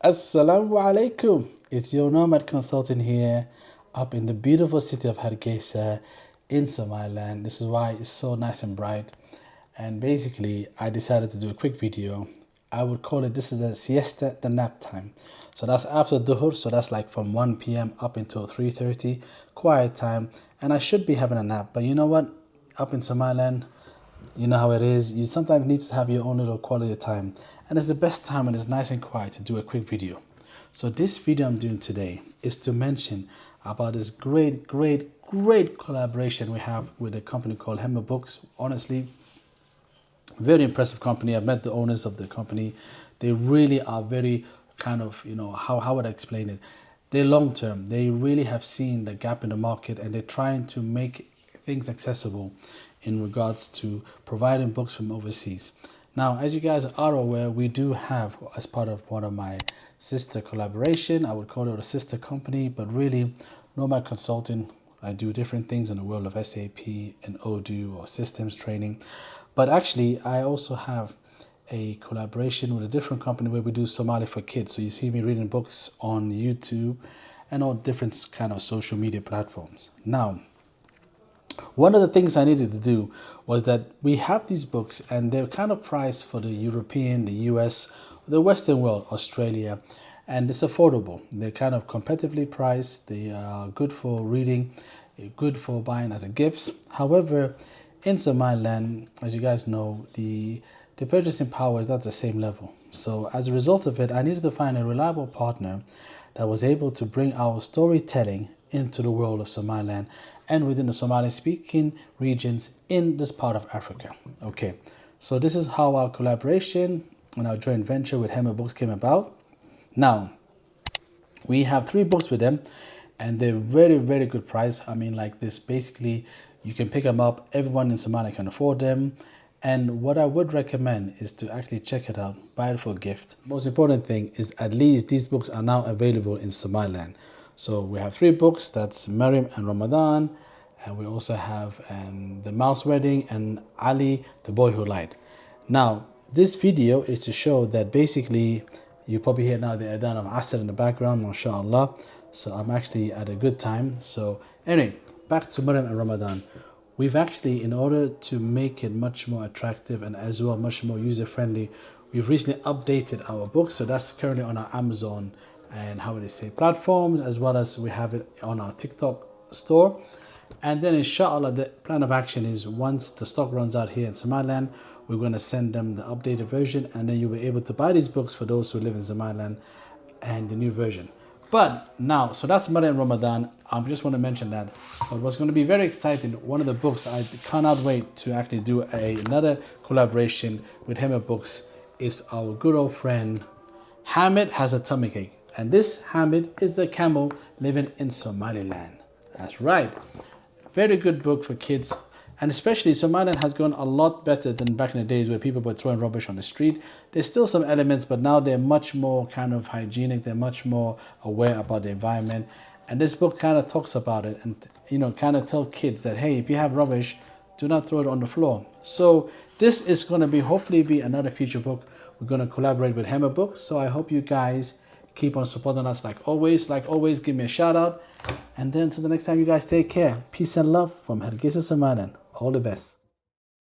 Assalamu alaikum. It's your nomad consultant here up in the beautiful city of Hargeisa in Somaliland. This is why it's so nice and bright. And basically, I decided to do a quick video. I would call it, this is the siesta, the nap time. So that's after dhuhr, so that's like from 1 p.m. up until 3:30, quiet time. And I should be having a nap, but you know what? Up in Somaliland, you know how it is. You sometimes need to have your own little quality time. And it's the best time when it's nice and quiet to do a quick video. So this video I'm doing today is to mention about this great collaboration we have with a company called HEMA Books. Honestly, very impressive company. I've met the owners of the company. They really are very kind of, how would I explain it? They're long term. They really have seen the gap in the market and they're trying to make things accessible in regards to providing books from overseas. Now, as you guys are aware, we do have, as part of one of my sister collaboration, I would call it a sister company, but really, Nomad Consulting, I do different things in the world of SAP and Odoo or systems training. But actually, I also have a collaboration with a different company where we do Somali for kids. So you see me reading books on YouTube and all different kind of social media platforms. Now, one of the things I needed to do was that we have these books and they're kind of priced for the European, the US, the Western world, Australia, and it's affordable. They're kind of competitively priced. They are good for reading, good for buying as a gifts. However, in Somaliland, as you guys know, the purchasing power is not the same level. So as a result of it, I needed to find a reliable partner that was able to bring our storytelling into the world of Somaliland and within the Somali-speaking regions in this part of Africa. Okay, so this is how our collaboration and our joint venture with HEMA Books came about. Now, we have 3 books with them and they're very good price. I mean, like this, basically, you can pick them up. Everyone in Somalia can afford them. And what I would recommend is to actually check it out, buy it for a gift. Most important thing is at least these books are now available in Somaliland. So we have 3 books, that's Mariam and Ramadan, and we also have The Mouse Wedding and Ali, the Boy Who Lied. Now, this video is to show that basically, you probably hear now the adhan of Asr in the background, mashallah. So I'm actually at a good time. So anyway, back to Mariam and Ramadan. We've actually, in order to make it much more attractive and as well much more user-friendly, we've recently updated our books. So that's currently on our Amazon and how would I say platforms, as well as we have it on our TikTok store. And then inshallah, the plan of action is once the stock runs out here in Somaliland, we're going to send them the updated version, and then you'll be able to buy these books for those who live in Somaliland and the new version. But now, so that's Mariam Ramadan. I just want to mention that. But what's going to be very exciting, one of the books I cannot wait to actually do another collaboration with HEMA Books is our good old friend Hamid Has a Tummy Ache. And this Hamid is the camel living in Somaliland. That's right. Very good book for kids. And especially Somaliland has gone a lot better than back in the days where people were throwing rubbish on the street. There's still some elements, but now they're much more kind of hygienic. They're much more aware about the environment. And this book kind of talks about it and, kind of tell kids that, hey, if you have rubbish, do not throw it on the floor. So this is going to hopefully be another future book. We're going to collaborate with HEMA Books. So I hope you guys keep on supporting us like always. Like always, give me a shout out. And then until the next time, you guys take care. Peace and love from Hargeisa, Somaliland. All the best.